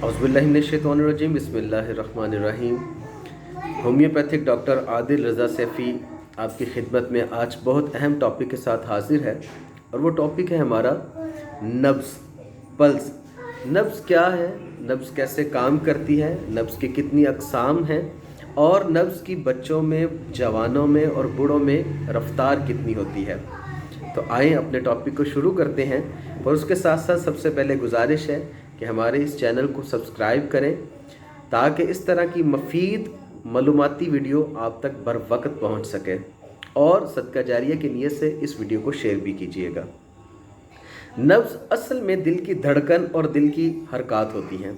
औज़ुबिल्लाहिमिनश्शैतानिर्रजीम बिस्मिल्लाहिर्रहमानिर्रहीम। Homeopathic doctor Adil रज़ा सैफ़ी आपकी खिदमत में आज बहुत अहम टॉपिक के साथ हाज़िर है, और वो टॉपिक है हमारा नब्ज़, पल्स। नब्ज़ क्या है, नब्ज़ कैसे काम करती है, नब्ज़ की कितनी अक़साम हैं, और नब्ज़ की बच्चों में, जवानों में और बूढ़ों में रफ़्तार कितनी होती है। तो आइए अपने टॉपिक को शुरू करते हैं, और उसके साथ साथ सबसे पहले गुजारिश है कि हमारे इस चैनल को सब्सक्राइब करें ताकि इस तरह की मफ़ीद मालूमाती वीडियो आप तक बर वक्त पहुँच सके, और सदका जारिया की नीयत से इस वीडियो को शेयर भी कीजिएगा। नब्ज़ असल में दिल की धड़कन और दिल की हरकत होती हैं।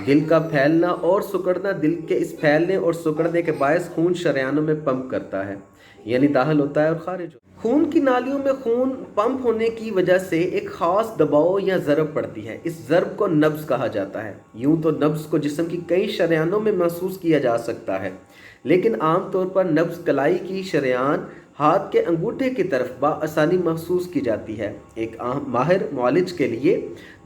दिल का फैलना और सिकुड़ना, दिल के इस फैलने और सिकुड़ने के बायस खून शरेयानों में पंप करता है, यानी दाखिल होता है और खारिज होता है। खून की नालियों में खून पंप होने की वजह से एक ख़ास दबाव या ज़रब पड़ती है। इस ज़रब को नब्ज़ कहा जाता है। यूँ तो नब्ज़ को जिस्म की कई शरेयानों में महसूस किया जा सकता है, लेकिन आम तौर पर नब्ज़ कलाई की शरेयान हाथ के अंगूठे की तरफ बआसानी महसूस की जाती है। एक माहिर मुआलिज के लिए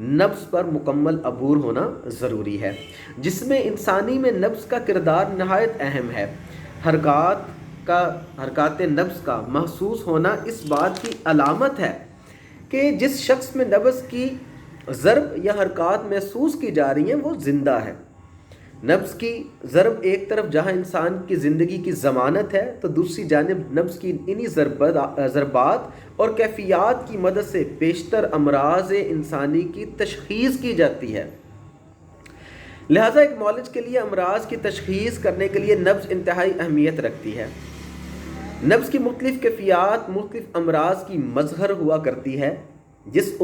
नब्ज़ पर मुकम्मल अबूर होना ज़रूरी है, जिसमें इंसानी में नब्ज़ का किरदार नहायत अहम है। हरकत नब्ज़ का महसूस होना इस बात की अलामत है कि जिस शख्स में नब्ज़ की ज़रब या हरकत महसूस की जा रही हैं वो ज़िंदा है। नब्ज़ की ज़रब एक तरफ जहाँ इंसान की ज़िंदगी की ज़मानत है, तो दूसरी जानिब नब्ज़ की इन्हीं ज़रबात और कैफियत की मदद से बेशतर अमराज़ इंसानी की तशख़ीस की जाती है। लिहाजा एक मौलिज के लिए अमराज़ की तशख़ीस करने के लिए नब्ज़ इंतहाई अहमियत रखती है। नब्ज़ की मुख्तलिफ़ कैफियत मुख्तलिफ़ अमराज़ की मज़हर हुआ करती है, जिससे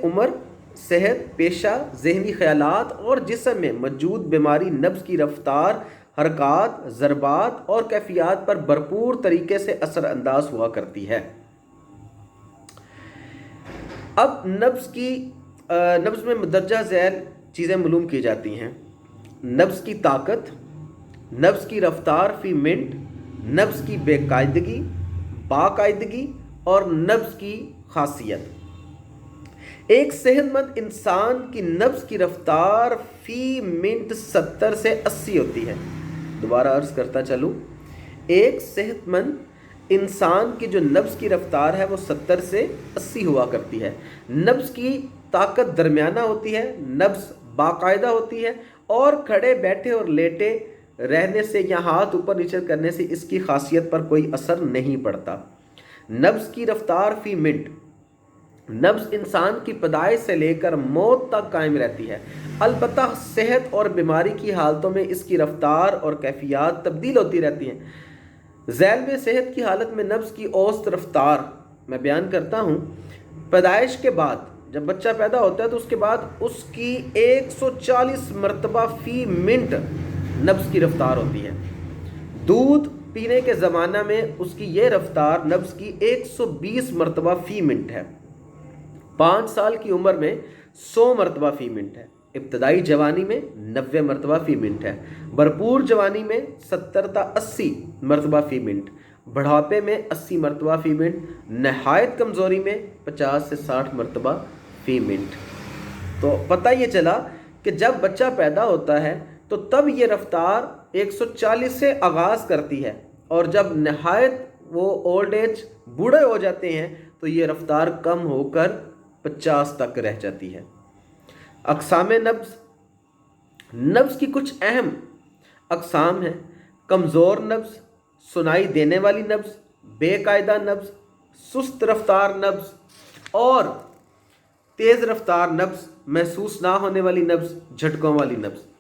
उम्र, सेहत, पेशा, ज़हनी ख़यालात और जिस्म में मौजूद बीमारी नब्ज़ की रफ़्तार, हरकत, ज़रबात और कैफियत पर भरपूर तरीके से असरअंदाज हुआ करती है। अब नब्ज़ में मदरजा ज़ैल चीज़ें मालूम की जाती हैं। नब्ज़ की ताकत, नब्ज़ की रफ़्तार फ़ी मिनट, नब्ज़ की बाकायदगी और नब्ज़ की खासियत। एक सेहतमंद इंसान की नब्ज़ की रफ़्तार फ़ी मिनट 70 से 80 होती है। दोबारा अर्ज़ करता चलूँ, एक सेहतमंद इंसान की जो नब्ज़ की रफ़्तार है वो 70 से 80 हुआ करती है। नब्ज़ की ताकत दरमियाना होती है, नब्ज़ बाकायदा होती है, और खड़े, बैठे और लेटे रहने से या हाथ ऊपर नीचे करने से इसकी खासियत पर कोई असर नहीं पड़ता। नब्ज़ की रफ़्तार फ़ी मिनट, नब्ज़ इंसान की पैदाइश से लेकर मौत तक कायम रहती है। अलबत्ता सेहत और बीमारी की हालतों में इसकी रफ़्तार और कैफियत तब्दील होती रहती हैं। ज़ैल में सेहत की हालत में नब्ज़ की औसत रफ़्तार मैं बयान करता हूँ। पैदाइश के बाद जब बच्चा पैदा होता है तो उसके बाद उसकी 140 मरतबा फ़ी मिनट नब्ज़ की रफ़्तार होती है। दूध पीने के ज़माना में उसकी ये रफ़्तार नब्ज़ की 120 मरतबा फ़ी मिनट है। 5 साल की उम्र में 100 मरतबा फ़ी मिनट है। इब्तदाई जवानी में 90 मरतबा फ़ी मिनट है। भरपूर जवानी में 70 से 80 मरतबा फ़ी मिनट, बढ़ापे में 80 मरतबा फ़ी मिनट, नहायत कमज़ोरी में 50 से 60 मरतबा फ़ी मिनट। तो पता ये चला कि जब बच्चा पैदा होता है तो तब ये रफ़्तार 140 से आगाज़ करती है, और जब नहायत वो ओल्ड एज बूढ़े हो जाते हैं तो ये रफ़्तार कम होकर 50 तक रह जाती है। अक़साम नब्ज़, नब्ज़ की कुछ अहम अक़साम हैं। कमज़ोर नब्ज़, सुनाई देने वाली नब्ज़, बेकायदा नब्ज़, सुस्त रफ़्तार नब्ज़ और तेज़ रफ़्तार नब्ज़, महसूस ना होने वाली नब्ज़, झटकों वाली नब्ज़।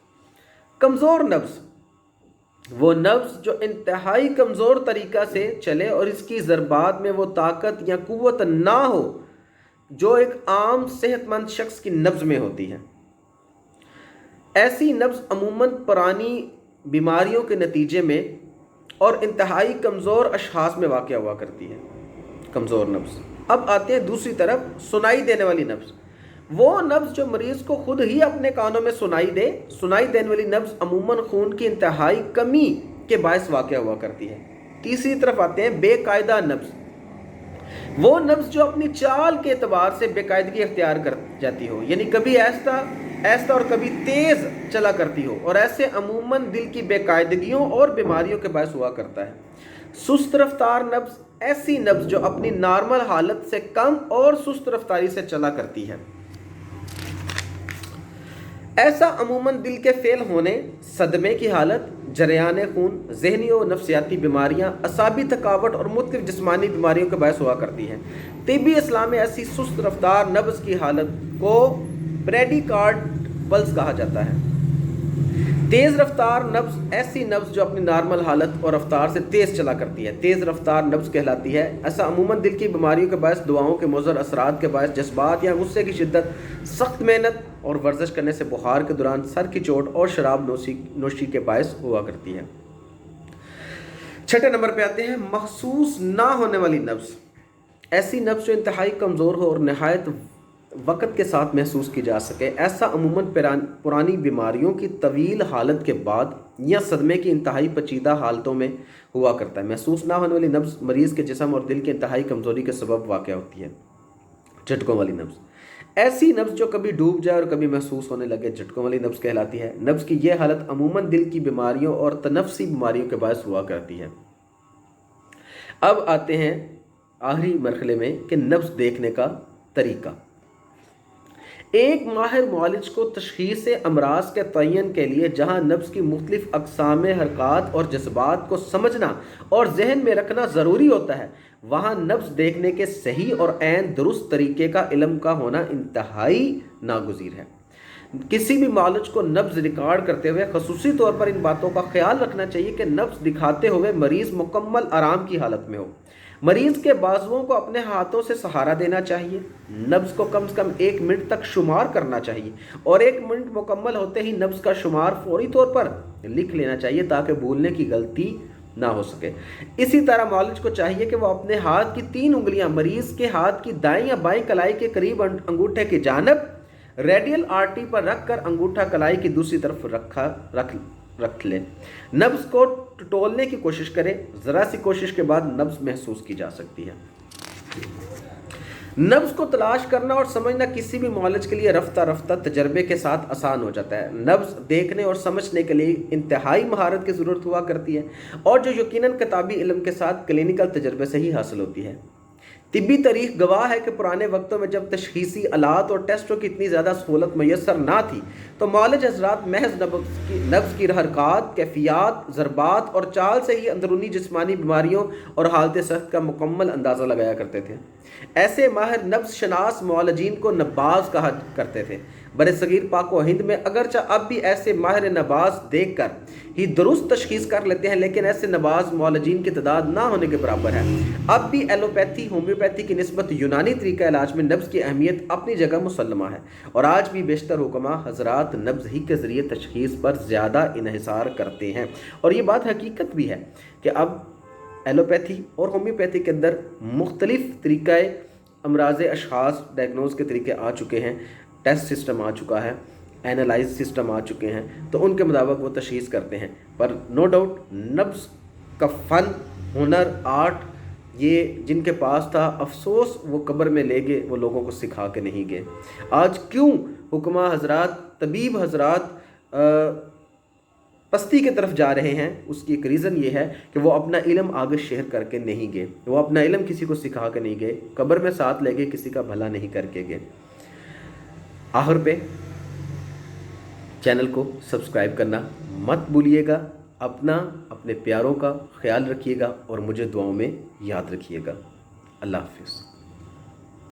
कमज़ोर नब्ज़ वो नब्ज़ जो इंतहाई कमज़ोर तरीक़ा से चले और इसकी ज़रबात में वो ताकत या क़ुव्वत ना हो जो एक आम सेहतमंद शख्स की नब्ज़ में होती है। ऐसी नब्ज़ अमूमन पुरानी बीमारियों के नतीजे में और इंतहाई कमज़ोर अशख़ास में वाक़या हुआ करती है। कमज़ोर नब्ज़। अब आते हैं दूसरी तरफ, सुनाई देने वाली नब्ज़। वो नब्ज़ जो मरीज़ को खुद ही अपने कानों में सुनाई देने वाली नब्ज़ अमूमन खून की इंतहाई कमी के बायस वाक़या हुआ करती है। तीसरी तरफ आते हैं बेकायदा नब्ज़। वो नब्ज़ जो अपनी चाल के एतबार से बेकायदगी अख्तियार कर जाती हो, यानी कभी ऐसा ایسا اور کبھی تیز چلا کرتی ہو، اور ایسے عموماً دل کی بے قاعدگیوں اور بیماریوں کے باعث ہوا کرتا ہے۔ سست رفتار نبض ایسی نبض جو اپنی نارمل حالت سے کم اور سست رفتاری سے چلا کرتی ہے۔ ایسا عموماً دل کے فیل ہونے، صدمے کی حالت، جریان خون، ذہنی و نفسیاتی بیماریاں، اعصابی تھکاوٹ اور مختلف جسمانی بیماریوں کے باعث ہوا کرتی ہے۔ طبی اسلام میں ایسی سست رفتار نبض کی حالت کو بریڈیکارڈ پلس کہا جاتا ہے۔ تیز رفتار نبض ایسی نبض جو اپنی نارمل حالت اور رفتار سے تیز چلا کرتی ہے، تیز رفتار نبض کہلاتی ہے۔ ایسا عموماً دل کی بیماریوں کے باعث، دعاؤں کے مضر اثرات کے باعث، جذبات یا غصے کی شدت، سخت محنت اور ورزش کرنے سے بخار کے دوران، سر کی چوٹ اور شراب نوشی کے باعث ہوا کرتی ہے۔ چھٹے نمبر پہ آتے ہیں محسوس نہ ہونے والی نبض۔ ایسی نبض جو انتہائی کمزور ہو اور نہایت وقت کے ساتھ محسوس کی جا سکے۔ ایسا عموماً پرانی بیماریوں کی طویل حالت کے بعد یا صدمے کی انتہائی پیچیدہ حالتوں میں ہوا کرتا ہے۔ محسوس نہ ہونے والی نبض مریض کے جسم اور دل کی انتہائی کمزوری کے سبب واقع ہوتی ہے۔ جھٹکوں والی نبض ایسی نبض جو کبھی ڈوب جائے اور کبھی محسوس ہونے لگے، جھٹکوں والی نبض کہلاتی ہے۔ نبض کی یہ حالت عموماً دل کی بیماریوں اور تنفسی بیماریوں کے باعث ہوا کرتی ہے۔ اب آتے ہیں آخری مرحلے میں کہ نبض دیکھنے کا طریقہ۔ ایک ماہر معالج کو تشخیص امراض کے تعین کے لیے جہاں نبض کی مختلف اقسام حرکات اور جذبات کو سمجھنا اور ذہن میں رکھنا ضروری ہوتا ہے، وہاں نبض دیکھنے کے صحیح اور عین درست طریقے کا علم کا ہونا انتہائی ناگزیر ہے۔ کسی بھی معالج کو نبض ریکارڈ کرتے ہوئے خصوصی طور پر ان باتوں کا خیال رکھنا چاہیے کہ نبض دکھاتے ہوئے مریض مکمل آرام کی حالت میں ہو۔ مریض کے بازوؤں کو اپنے ہاتھوں سے سہارا دینا چاہیے۔ نبض کو کم سے کم 1 منٹ تک شمار کرنا چاہیے، اور 1 منٹ مکمل ہوتے ہی نبض کا شمار فوری طور پر لکھ لینا چاہیے تاکہ بھولنے کی غلطی نہ ہو سکے۔ اسی طرح معالج کو چاہیے کہ وہ اپنے ہاتھ کی 3 انگلیاں مریض کے ہاتھ کی دائیں یا بائیں کلائی کے قریب انگوٹھے کی جانب ریڈیل آرٹری پر رکھ کر انگوٹھا کلائی کی دوسری طرف رکھ لے۔ نبض کو ٹٹولنے کی کوشش کرے، ذرا سی کوشش کے بعد نبض محسوس کی جا سکتی ہے۔ نبض کو تلاش کرنا اور سمجھنا کسی بھی معالج کے لیے رفتہ رفتہ تجربے کے ساتھ آسان ہو جاتا ہے۔ نبض دیکھنے اور سمجھنے کے لیے انتہائی مہارت کی ضرورت ہوا کرتی ہے، اور جو یقیناً کتابی علم کے ساتھ کلینکل تجربے سے ہی حاصل ہوتی ہے۔ طبی تاریخ گواہ ہے کہ پرانے وقتوں میں جب تشخیصی آلات اور ٹیسٹوں کی اتنی زیادہ سہولت میسر نہ تھی، تو معالج حضرات محض نبض کی حرکات، کیفیات، ضربات اور چال سے ہی اندرونی جسمانی بیماریوں اور حالت صحت کا مکمل اندازہ لگایا کرتے تھے۔ ایسے ماہر نبض شناس معالجین کو نباز کہا کرتے تھے۔ برصغیر پاک و ہند میں اگرچہ اب بھی ایسے ماہر نباز دیکھ کر ہی درست تشخیص کر لیتے ہیں، لیکن ایسے نباز معالجین کی تعداد نہ ہونے کے برابر ہے۔ اب بھی ایلوپیتھی، ہومیوپیتھی کی نسبت یونانی طریقہ علاج میں نبض کی اہمیت اپنی جگہ مسلمہ ہے، اور آج بھی بیشتر حکماء حضرات نبض ہی کے ذریعے تشخیص پر زیادہ انحصار کرتے ہیں۔ اور یہ بات حقیقت بھی ہے کہ اب ایلوپیتھی اور ہومیوپیتھی کے اندر مختلف طریقہ امراض اشخاص ڈائگنوز کے طریقے آ چکے ہیں، ٹیسٹ سسٹم آ چکا ہے، اینالائز سسٹم آ چکے ہیں، تو ان کے مطابق وہ تشخیص کرتے ہیں۔ پر نو ڈاؤٹ نبض کا فن، ہنر، آرٹ، یہ جن کے پاس تھا، افسوس وہ قبر میں لے گئے، وہ لوگوں کو سکھا کے نہیں گئے۔ آج کیوں حکماء حضرات، طبیب حضرات پستی کی طرف جا رہے ہیں، اس کی ایک ریزن یہ ہے کہ وہ اپنا علم آگے شیئر کر کے نہیں گئے، وہ اپنا علم کسی کو سکھا کے نہیں گئے، قبر میں ساتھ لے گئے، کسی کا بھلا نہیں کر کے گئے۔ آخر پہ چینل کو سبسکرائب کرنا مت بھولیے گا، اپنے پیاروں کا خیال رکھیے گا، اور مجھے دعاؤں میں یاد رکھیے گا۔ اللہ حافظ۔